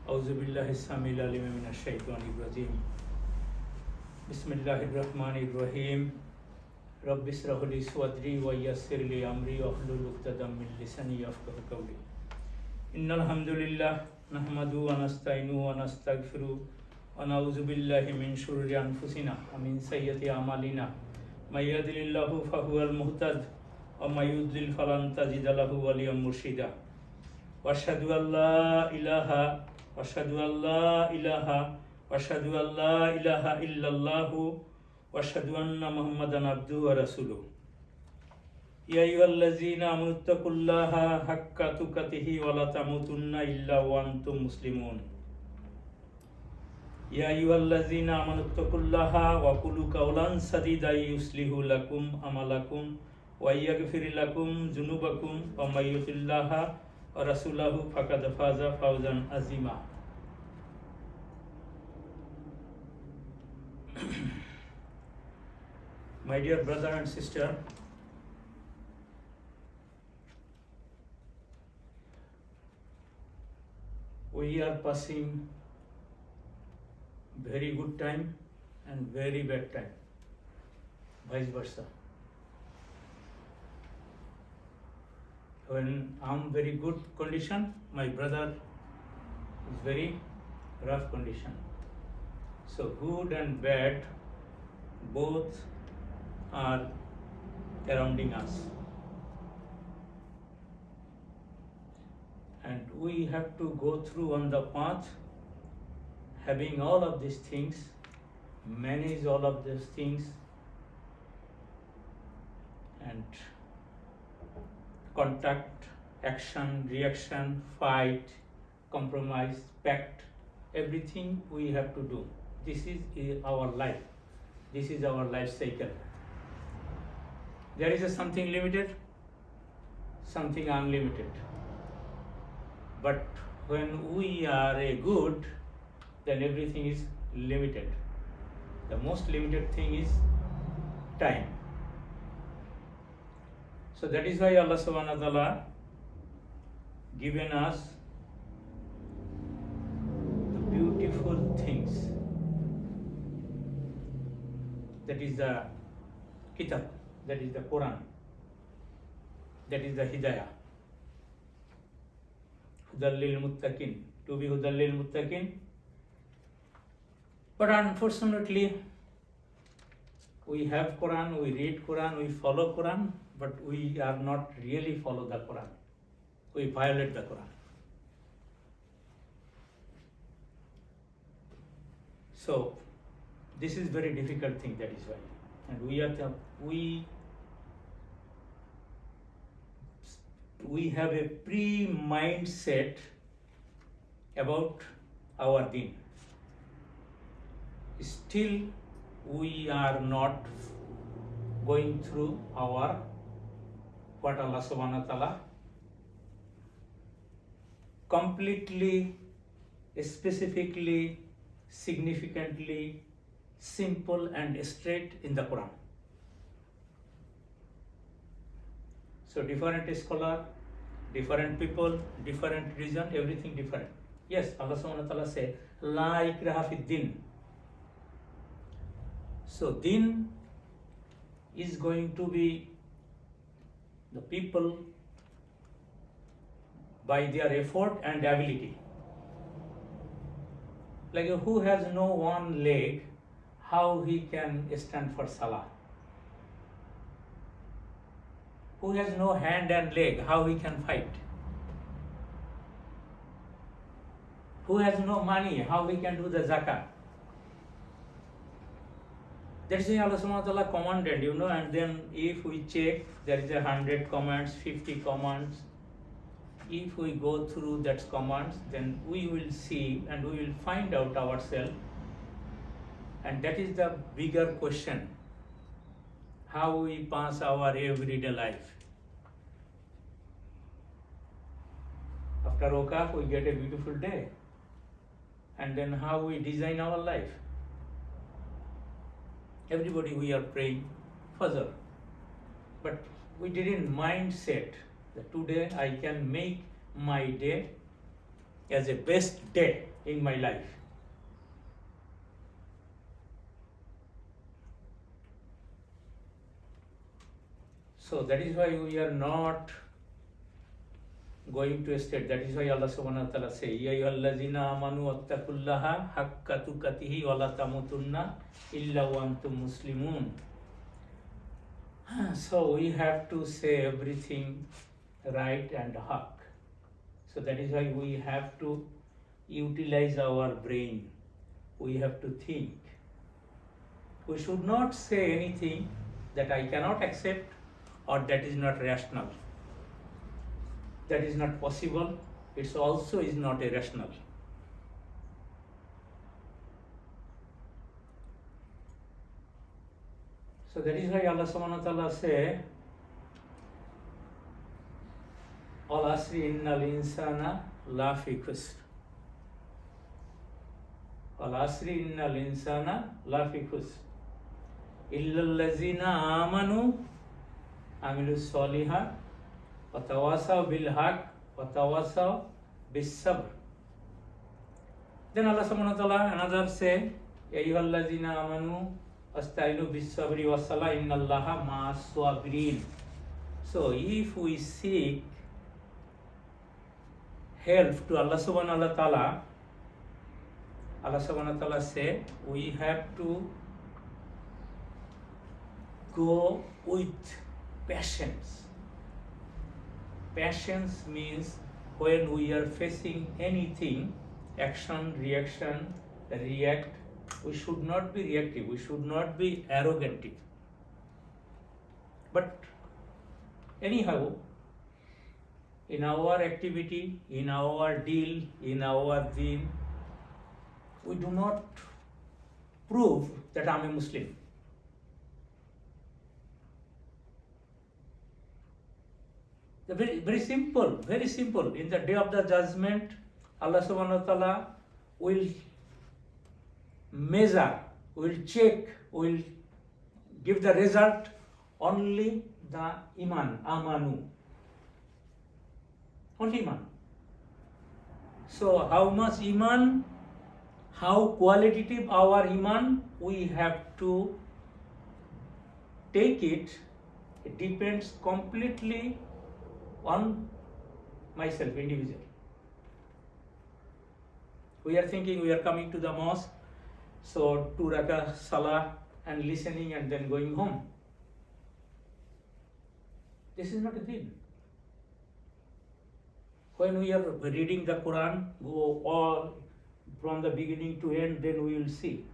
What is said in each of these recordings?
أعوذ بالله السميع العليم من الشيطان الرجيم. بسم الله الرحمن الرحيم. رب اشرح لي صدري ويسر لي أمري واحلل عقدة من لساني يفقهوا قولي. إن الحمد لله نحمده ونستعينه ونستغفره ونعوذ بالله من شرور أنفسنا ومن سيئات أعمالنا. من يهده الله فهو المهتد ومن يضلل فلن تجد له وليا مرشدا. وأشهد أن لا إله إلا الله وأشهد أن محمدا عبده ورسوله. يا أيها الذين آمنوا اتقوا الله حق تقاته ولا تموتن إلا وأنتم مسلمون. يا أيها الذين آمنوا اتقوا الله وقولوا قولا سديدا يصلح لكم أعمالكم ويغفر لكم ذنوبكم ومن يطع الله ورسوله فقد فاز فوزا عظيما. My dear brother and sister, we are passing very good time and very bad time, vice versa. When I'm very good condition, my brother is very rough condition. So good and bad both are surrounding us, and we have to go through on the path having all of these things, manage all of these things, and contact, action, reaction, fight, compromise, pact, everything we have to do. This is our life. This is our life cycle. There is something limited, something unlimited. But when we are a good, then everything is limited. The most limited thing is time. So that is why Allah subhanahu wa ta'ala given us the beautiful things. That is the Kitab, that is the Quran, that is the Hidayah. Hudal lil muttaqin, to be Hudal lil muttaqin. But unfortunately, we have Quran, we read Quran, we follow Quran, but we are not really follow the Quran. We violate the Quran. So this is very difficult thing, that is why. And we have a pre-mindset about our deen. Still we are not going through our what Allah subhanahu wa ta'ala completely, specifically, significantly, simple and straight in the Quran. So different scholar, different people, different religion, everything different. Yes, Allah subhanahu wa ta'ala said, La ikraha fid din. So din is going to be the people by their effort and ability. Like who has no one leg, how he can stand for salah? Who has no hand and leg, how he can fight? Who has no money, how he can do the zakah? That's why Allah subhanahu wa ta'ala commanded, and then if we check, there is 100 commands, 50 commands. If we go through that commands, then we will see and we will find out ourselves. And that is the bigger question. How we pass our everyday life. After Okaf, we get a beautiful day. And then how we design our life. Everybody we are praying Fajr. But we didn't mindset that today I can make my day as a best day in my life. So that is why we are not going to a state. That is why Allah subhanahu wa ta'ala say, Ya ayyuhallazina amanu wattaqullaha haqqa tuqatihi wa la tamutunna illa wa antum muslimun. So we have to say everything right and haq. So that is why we have to utilize our brain. We have to think. We should not say anything that I cannot accept or that is not rational. That is not possible. It also is not irrational. So that is why Allah subhanahu wa ta'ala say, Al asri innal insana la fi khusr. Al asri innal insana la fi khusr. Illa allazina amanu amilu solihat wa tawasaw bil haq wa tawasaw bis sabr. Then Allah subhanahu wa ta'ala another say, Ya ayyuhallazina amanu astainu bis sabri was salah innallaha ma'as sabirin. So if we seek help to Allah subhanahu wa ta'ala, Allah subhanahu wa ta'ala say we have to go with patience. Patience means when we are facing anything, action, reaction, react, we should not be reactive, we should not be arrogant. But anyhow, in our activity, in our deal, in our deen, we do not prove that I am a Muslim. Very, very simple, very simple. In the day of the judgment, Allah subhanahu wa ta'ala will measure, will check, will give the result only the iman, amanu. Only iman. So how much iman, how qualitative our iman, we have to take it. It depends completely on myself, individual. We are thinking we are coming to the mosque, so 2 rakah salah and listening and then going home. This is not a deen. When we are reading the Quran, go all from the beginning to end, then we will see.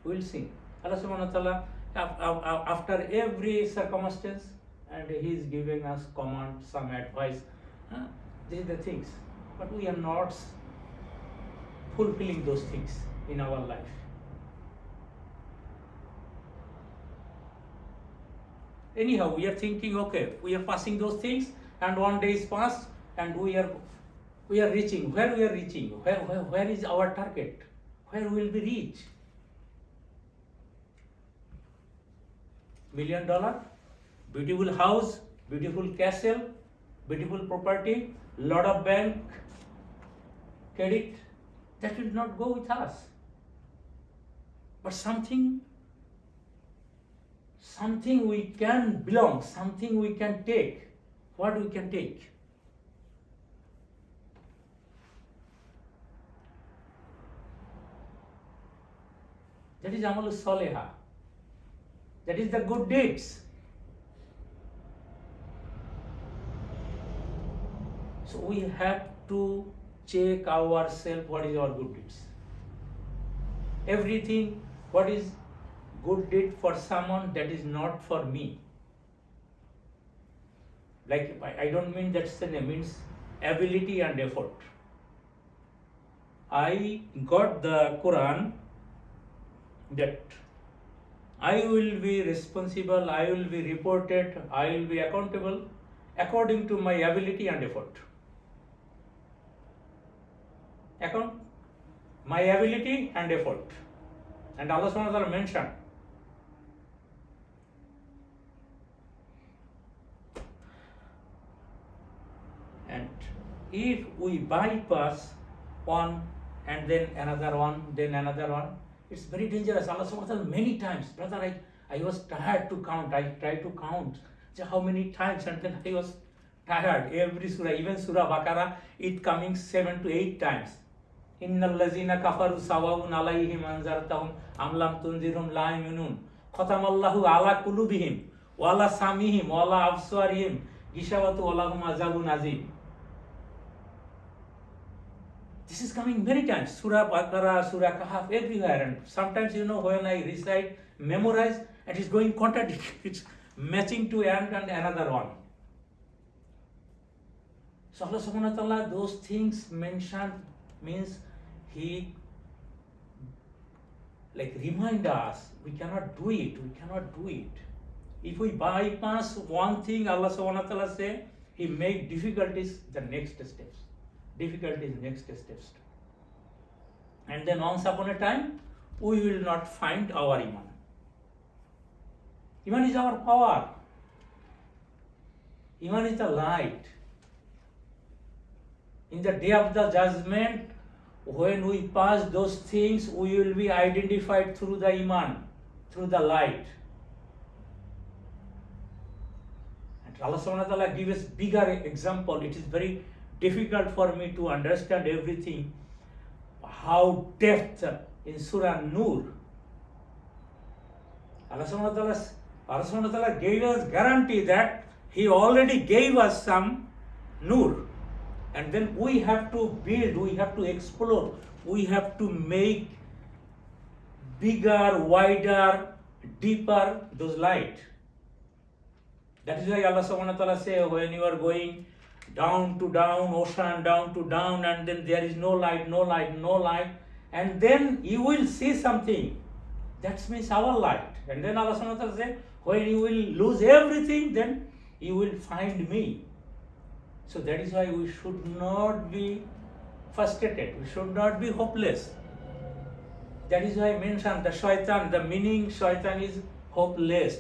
We will see. Allah subhanahu wa ta'ala, after every circumstance, and He is giving us command, some advice. These are the things. But we are not fulfilling those things in our life. Anyhow, we are thinking, okay, we are passing those things, and one day is passed, and we are reaching. Where we are reaching? Where is our target? Where will we reach? $1 million, beautiful house, beautiful castle, beautiful property, lot of bank credit. That will not go with us. But something we can belong, something we can take. What we can take? That is Amal Saleha. That is the good deeds. So we have to check ourselves what is our good deeds. Everything, what is good deed for someone, that is not for me. Like, I don't mean that's the name, means ability and effort. I got the Quran that I will be responsible, I will be reported, I will be accountable according to my ability and effort. My ability and effort. And Allah subhanahu wa ta'ala mentioned, and if we bypass one, and then another one, then another one. It's very dangerous. Allah subhanahu wa ta'ala many times, brother, I was tired to count. I tried to count how many times, and then I was tired. Every surah, even Surah Baqarah, it coming 7 to 8 times. Innal lazina kafaru sawa'un alayhim anzartahum am lam tunzirhum la yu'minun. Khatamallahu ala qulubihim wa ala samihim wa ala absarihim gishawatu wa lahum azabun azim. This is coming many times. Surah Baqarah, Surah Kahf, everywhere. And sometimes, when I recite, memorize, and it's going contradict. It's matching to and another one. So Allah subhanahu wa ta'ala, those things mentioned means He remind us, we cannot do it. If we bypass one thing, Allah subhanahu wa ta'ala say, He make difficulties the next steps. And then once upon a time, we will not find our Iman. Iman is our power. Iman is the light. In the day of the judgment, when we pass those things, we will be identified through the Iman, through the light. And Allah subhanahu wa ta'ala gives us bigger example. It is very difficult for me to understand everything. How depth in Surah Nur. Allah subhanahu wa ta'ala gave us guarantee that He already gave us some Nur. And then we have to build, we have to explore, we have to make bigger, wider, deeper those light. That is why Allah subhanahu wa ta'ala say, when you are going down to down, ocean, down to down, and then there is no light, and then you will see something. That means our light. And then Allah subhanahu wa ta'ala say, when you will lose everything, then you will find me. So that is why we should not be frustrated, we should not be hopeless. That is why I mentioned the shaitan, the meaning shaitan is hopeless.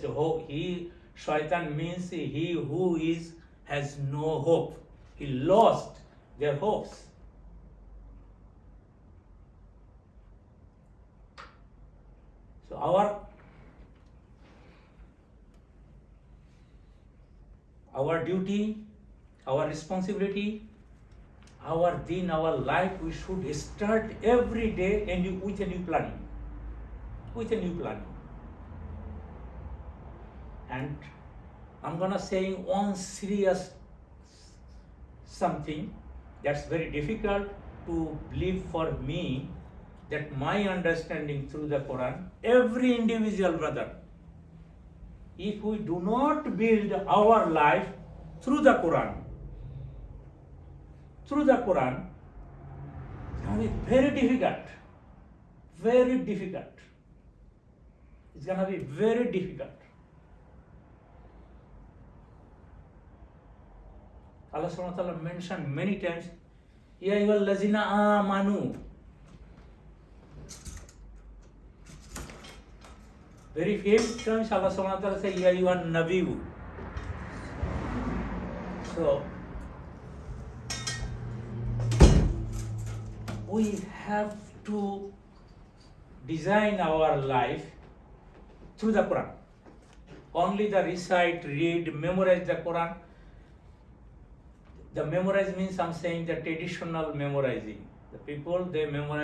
Shaitan means he who has no hope. He lost their hopes. So our duty, our responsibility, our deen, our life, we should start every day with a new planning. And I'm gonna say one serious something that's very difficult to believe for me, that my understanding through the Quran, every individual brother, if we do not build our life through the Quran, it's going to be very difficult. It's going to be very difficult. Allah subhanahu wa ta'ala mentioned many times, Ya ayyuhal lazina amanu. Very few times Allah subhanahu wa ta'ala says, Ya ayyuhan nabiyyu. So, we have to design our life through the Quran. Only the recite, read, memorize the Quran. The memorize means I'm saying the traditional memorizing. The people, they memorize